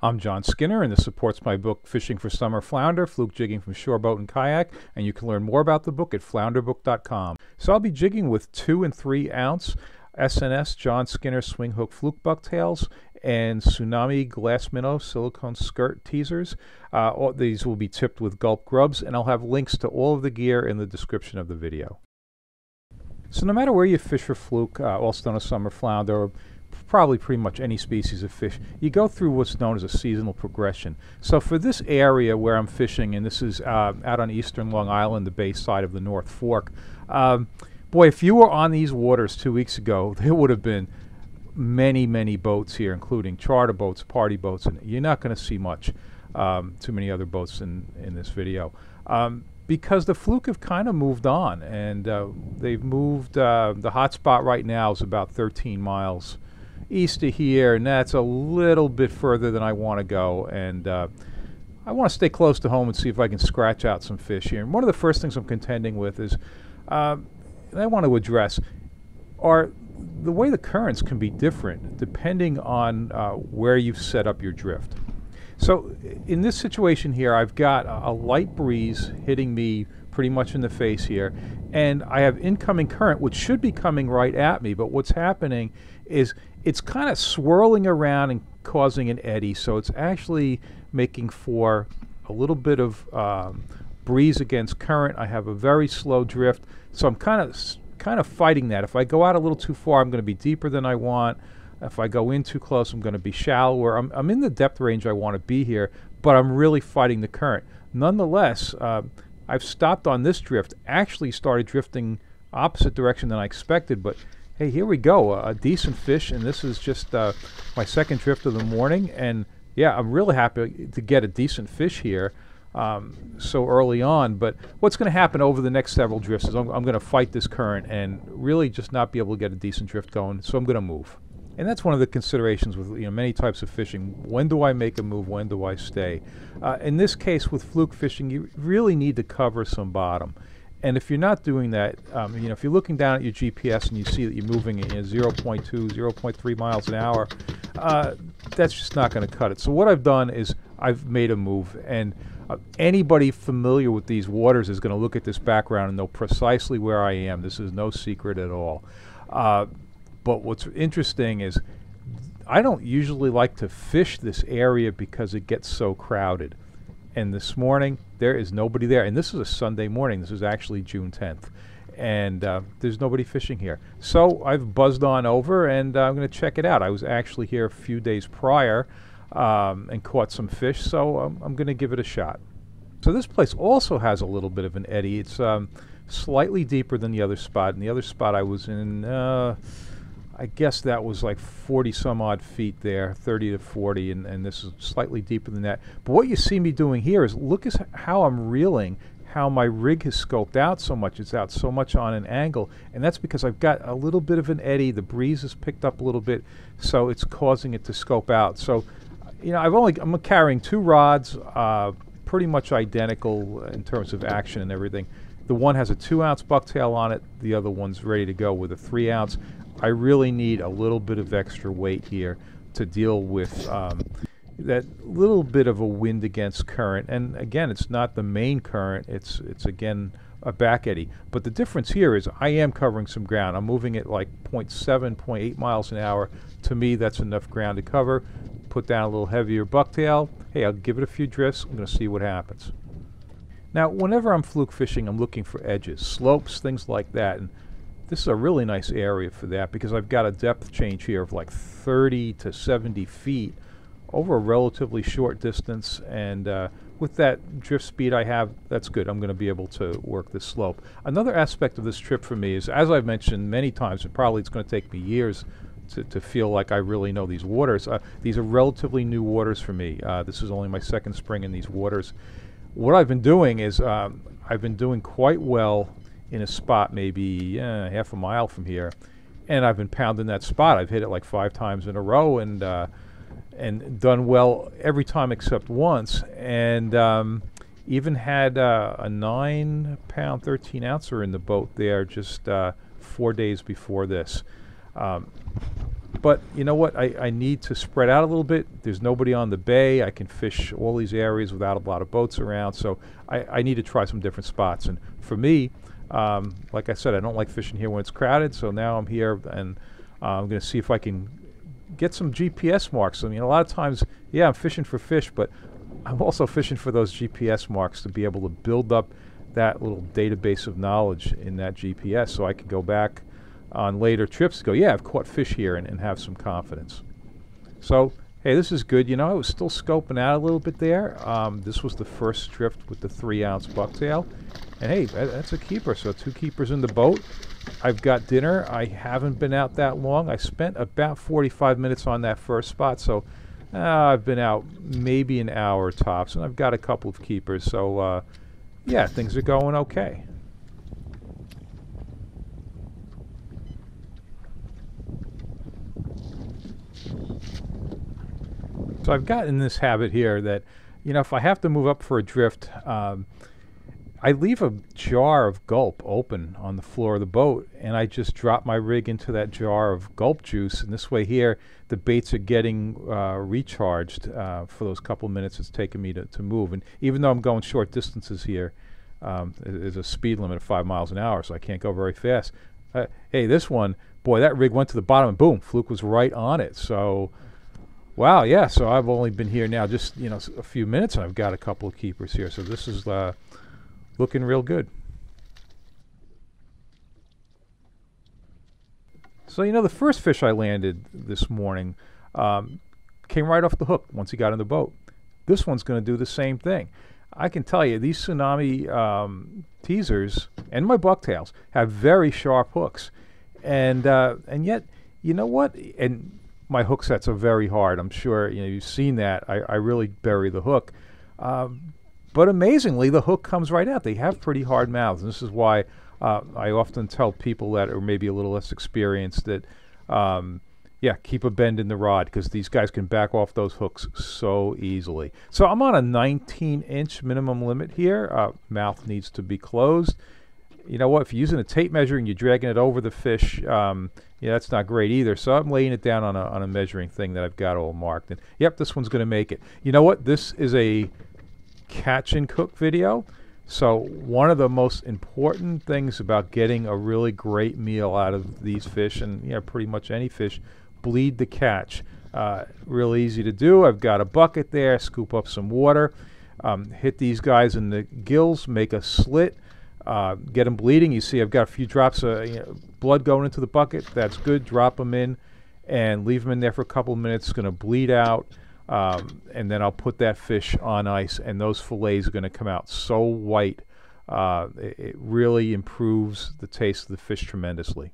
I'm John Skinner, and this supports my book, Fishing for Summer Flounder, Fluke Jigging from Shore Boat and Kayak, and you can learn more about the book at flounderbook.com. So I'll be jigging with 2 and 3 ounce SNS John Skinner swing hook fluke bucktails and Tsunami glass minnow silicone skirt teasers. All these will be tipped with gulp grubs, and I'll have links to all of the gear in the description of the video. So no matter where you fish for fluke, also known as summer flounder, or probably pretty much any species of fish, you go through what's known as a seasonal progression. So for this area where I'm fishing, and this is out on eastern Long Island, the bay side of the North Fork, boy, if you were on these waters 2 weeks ago, there would have been many boats here, including charter boats, party boats, and you're not going to see much, too many other boats in this video. Because the fluke have kind of moved on, and they've moved, the hot spot right now is about 13 miles east of here, and that's a little bit further than I want to go, and I want to stay close to home and see if I can scratch out some fish here. And one of the first things I'm contending with is, and I want to address, are the way the currents can be different depending on where you've set up your drift. So in this situation here, I've got a light breeze hitting me pretty much in the face here, and I have incoming current, which should be coming right at me, but what's happening is it's kind of swirling around and causing an eddy, so it's actually making for a little bit of breeze against current. I have a very slow drift, so I'm kind of fighting that. If I go out a little too far, I'm going to be deeper than I want. If I go in too close, I'm going to be shallower. I'm in the depth range I want to be here, but I'm really fighting the current. Nonetheless, I've stopped on this drift, actually started drifting opposite direction than I expected, but hey, here we go, a decent fish, and this is just my second drift of the morning, and yeah, I'm really happy to get a decent fish here so early on. But what's going to happen over the next several drifts is I'm going to fight this current and really just not be able to get a decent drift going, so I'm going to move. And that's one of the considerations with many types of fishing. When do I make a move? When do I stay? In this case with fluke fishing, you really need to cover some bottom. And if you're not doing that, if you're looking down at your GPS and you see that you're moving at 0.2, 0.3 miles an hour, that's just not going to cut it. So what I've done is I've made a move, and anybody familiar with these waters is going to look at this background and know precisely where I am. This is no secret at all. But what's interesting is I don't usually like to fish this area because it gets so crowded. And this morning, there is nobody there. And this is a Sunday morning. This is actually June 10th. And there's nobody fishing here. So I've buzzed on over, and I'm going to check it out. I was actually here a few days prior and caught some fish, so I'm going to give it a shot. So this place also has a little bit of an eddy. It's slightly deeper than the other spot. And the other spot I was in, I guess that was like 40 some odd feet there, 30 to 40, and this is slightly deeper than that. But what you see me doing here is look at how I'm reeling, how my rig has scoped out so much. It's out so much on an angle, and that's because I've got a little bit of an eddy. The breeze has picked up a little bit, so it's causing it to scope out. So, I'm carrying 2 rods, pretty much identical in terms of action and everything. The one has a 2 ounce bucktail on it. The other one's ready to go with a 3 ounce. I really need a little bit of extra weight here to deal with that little bit of a wind against current. And again, it's not the main current. It's again a back eddy. But the difference here is I am covering some ground. I'm moving at like 0.7, 0.8 miles an hour. To me, that's enough ground to cover. Put down a little heavier bucktail. Hey, I'll give it a few drifts. I'm going to see what happens. Now, whenever I'm fluke fishing, I'm looking for edges, slopes, things like that. And this is a really nice area for that because I've got a depth change here of like 30 to 70 feet over a relatively short distance, and with that drift speed I have, that's good. I'm going to be able to work this slope. Another aspect of this trip for me is, as I've mentioned many times, and probably it's going to take me years to feel like I really know these waters. These are relatively new waters for me. This is only my second spring in these waters. What I've been doing is I've been doing quite well in a spot maybe half a mile from here, and I've been pounding that spot. I've hit it like 5 times in a row, and done well every time except once, and even had a 9-pound 13 ouncer in the boat there just 4 days before this. But you know what? I need to spread out a little bit. There's nobody on the bay. I can fish all these areas without a lot of boats around. So I need to try some different spots. And for me, like I said, I don't like fishing here when it's crowded. So now I'm here, and I'm going to see if I can get some GPS marks. I mean, a lot of times, yeah, I'm fishing for fish, but I'm also fishing for those GPS marks to be able to build up that little database of knowledge in that GPS, so I can go back on later trips and go, yeah, I've caught fish here, and have some confidence. So, hey, this is good. You know, I was still scoping out a little bit there. This was the first drift with the 3-ounce bucktail. And hey, that's a keeper, so 2 keepers in the boat. I've got dinner. I haven't been out that long. I spent about 45 minutes on that first spot, so I've been out maybe an hour tops, and I've got a couple of keepers. So, yeah, things are going okay. So I've gotten this habit here that, you know, if I have to move up for a drift, I leave a jar of gulp open on the floor of the boat, and I just drop my rig into that jar of gulp juice, and this way here the baits are getting recharged for those couple minutes it's taken me to move. And even though I'm going short distances here, there's a speed limit of 5 miles an hour, so I can't go very fast. Hey, this one, boy, that rig went to the bottom, and boom, Fluke was right on it. So, wow, yeah, so I've only been here now just, you know, a few minutes, and I've got a couple of keepers here. So this is looking real good. So, you know, the first fish I landed this morning came right off the hook once he got in the boat. This one's going to do the same thing. I can tell you, these tsunami teasers and my bucktails have very sharp hooks. And yet, you know what? And my hook sets are very hard. I'm sure you've seen that. I really bury the hook. But amazingly, the hook comes right out. They have pretty hard mouths. And this is why I often tell people that are maybe a little less experienced that, yeah, keep a bend in the rod, because these guys can back off those hooks so easily. So I'm on a 19-inch minimum limit here. Mouth needs to be closed. You know what? If you're using a tape measure and you're dragging it over the fish, yeah, that's not great either. So I'm laying it down on a measuring thing that I've got all marked. And yep, this one's going to make it. You know what? This is a catch and cook video. So one of the most important things about getting a really great meal out of these fish, and yeah, pretty much any fish, bleed the catch. Real easy to do. I've got a bucket there, scoop up some water, hit these guys in the gills, make a slit, get them bleeding. You see I've got a few drops of blood going into the bucket. That's good. Drop them in and leave them in there for a couple of minutes. It's going to bleed out. And then I'll put that fish on ice, and those fillets are going to come out so white. It really improves the taste of the fish tremendously.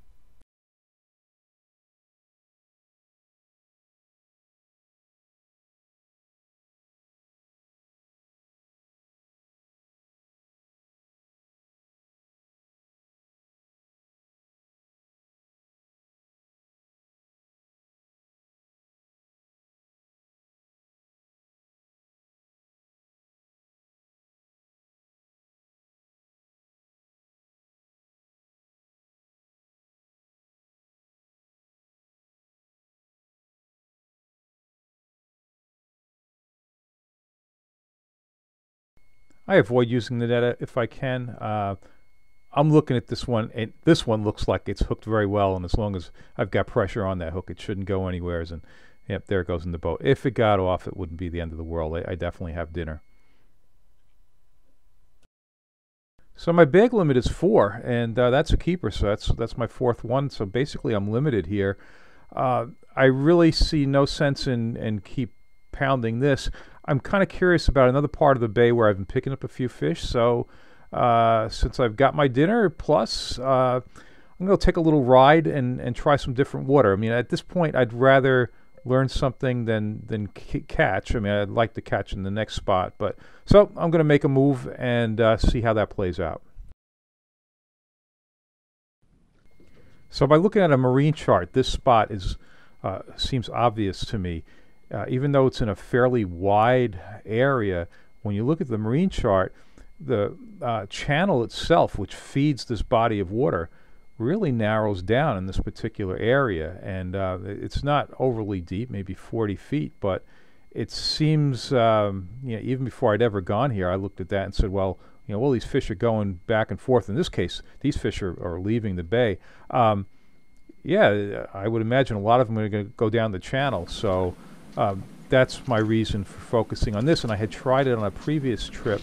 I avoid using the net if I can. I'm looking at this one, and this one looks like it's hooked very well, and as long as I've got pressure on that hook, it shouldn't go anywhere. And yep, there it goes in the boat. If it got off, it wouldn't be the end of the world. I definitely have dinner. So my bag limit is 4, and that's a keeper, so that's my 4th one. So basically I'm limited here. I really see no sense in keep pounding this. I'm kind of curious about another part of the bay where I've been picking up a few fish. So since I've got my dinner, plus I'm going to take a little ride and try some different water. I mean, at this point, I'd rather learn something than catch. I mean, I'd like to catch in the next spot. But so I'm going to make a move and see how that plays out. So by looking at a marine chart, this spot seems obvious to me. Even though it's in a fairly wide area, when you look at the marine chart, the channel itself, which feeds this body of water, really narrows down in this particular area, and it's not overly deep, maybe 40 feet, but it seems, even before I'd ever gone here, I looked at that and said, well, all these fish are going back and forth. In this case, these fish are leaving the bay. Yeah, I would imagine a lot of them are going to go down the channel, so that's my reason for focusing on this. And I had tried it on a previous trip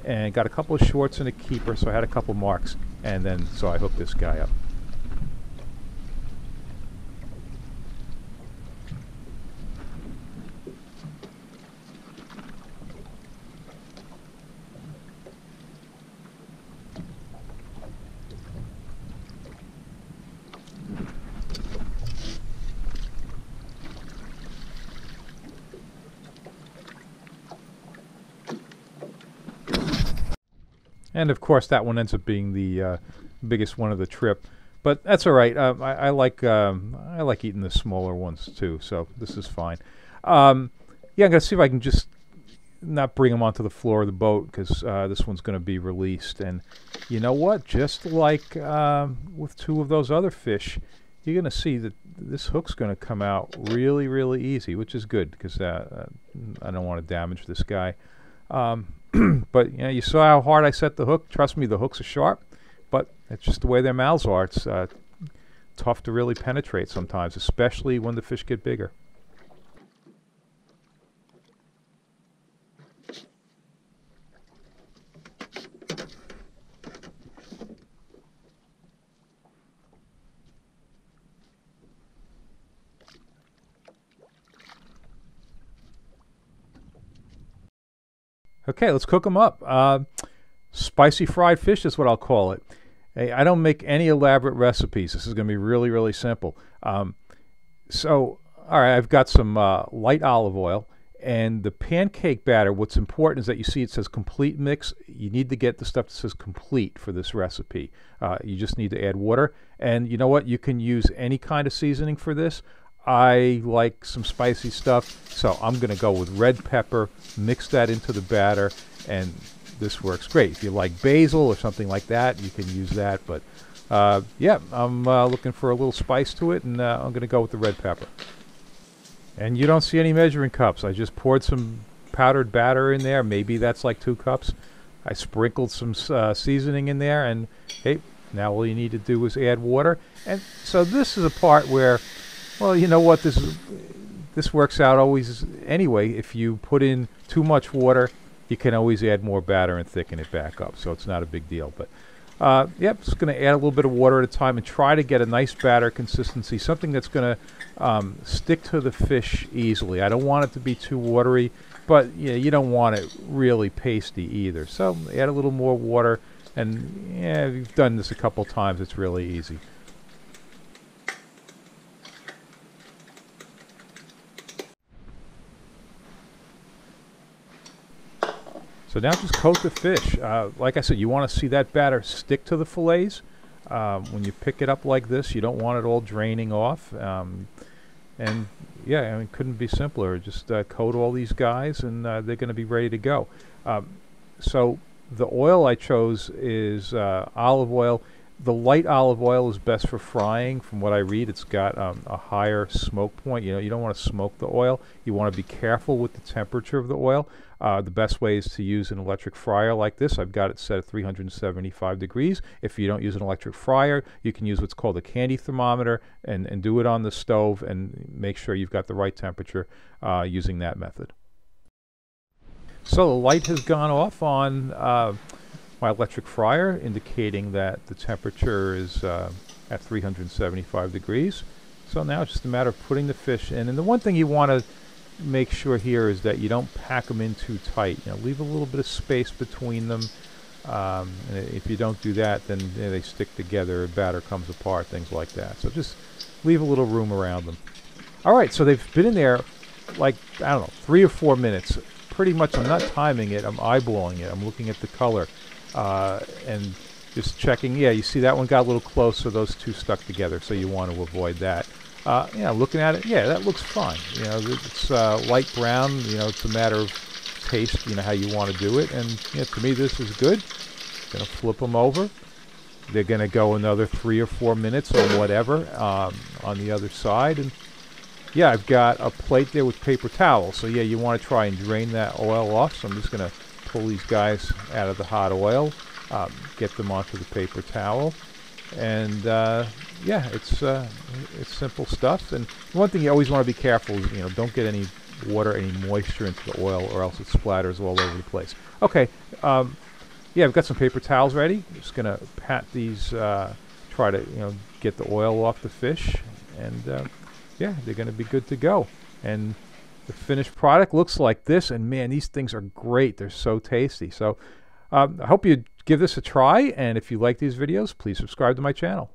and got a couple of shorts and a keeper, so I had a couple marks, and then so I hooked this guy up. And of course, that one ends up being the biggest one of the trip, but that's all right. I like eating the smaller ones too, so this is fine. Yeah, I'm gonna see if I can just not bring them onto the floor of the boat, because this one's gonna be released. And you know what? Just like with two of those other fish, you're gonna see that this hook's gonna come out really, really easy, which is good, because I don't want to damage this guy. But you saw how hard I set the hook. Trust me, the hooks are sharp, but it's just the way their mouths are. It's tough to really penetrate sometimes, especially when the fish get bigger. Okay, let's cook them up. Spicy fried fish is what I'll call it. Hey, I don't make any elaborate recipes. This is going to be really, really simple. So, all right, I've got some light olive oil. And the pancake batter, what's important is that you see it says complete mix. You need to get the stuff that says complete for this recipe. You just need to add water. And you know what? You can use any kind of seasoning for this. I like some spicy stuff, so I'm going to go with red pepper, mix that into the batter, and this works great. If you like basil or something like that, you can use that. But yeah, I'm looking for a little spice to it, and I'm going to go with the red pepper. And you don't see any measuring cups. I just poured some powdered batter in there. Maybe that's like 2 cups. I sprinkled some seasoning in there, and hey, now all you need to do is add water. And so this is a part where, well, you know what, this works out always anyway. If you put in too much water, you can always add more batter and thicken it back up, so it's not a big deal. But yep, just going to add a little bit of water at a time and try to get a nice batter consistency, something that's going to stick to the fish easily. I don't want it to be too watery, but you don't want it really pasty either. So add a little more water, and yeah, if you've done this a couple times, it's really easy. So now just coat the fish. Like I said, you want to see that batter stick to the fillets. When you pick it up like this, you don't want it all draining off. And yeah, I mean, couldn't be simpler. Just coat all these guys, and they're going to be ready to go. So the oil I chose is olive oil. The light olive oil is best for frying. From what I read, it's got a higher smoke point. You don't want to smoke the oil. You want to be careful with the temperature of the oil. The best way is to use an electric fryer like this. I've got it set at 375 degrees. If you don't use an electric fryer, you can use what's called a candy thermometer and do it on the stove and make sure you've got the right temperature using that method. So the light has gone off on my electric fryer, indicating that the temperature is at 375 degrees. So now it's just a matter of putting the fish in. And the one thing you want to make sure here is that you don't pack them in too tight. Leave a little bit of space between them. And if you don't do that, then they stick together, batter comes apart, things like that. So just leave a little room around them. All right, so they've been in there like, I don't know, 3 or 4 minutes. Pretty much, I'm not timing it, I'm eyeballing it. I'm looking at the color and just checking. Yeah, you see that one got a little closer, those two stuck together, so you want to avoid that. Yeah, looking at it, yeah, that looks fine. It's light brown. It's a matter of taste. How you want to do it. And to me, this is good. Gonna flip them over, they're going to go another 3 or 4 minutes or whatever on the other side. And yeah, I've got a plate there with paper towels. So yeah, you want to try and drain that oil off. So I'm just going to pull these guys out of the hot oil, get them onto the paper towel. And yeah, it's simple stuff. And one thing you always want to be careful is, you know, don't get any water, any moisture into the oil, or else it splatters all over the place. Okay, yeah, I've got some paper towels ready. I'm just gonna pat these, try to, you know, get the oil off the fish, and yeah, they're gonna be good to go. And the finished product looks like this, and man, these things are great. They're so tasty. So I hope you give this a try, and if you like these videos, please subscribe to my channel.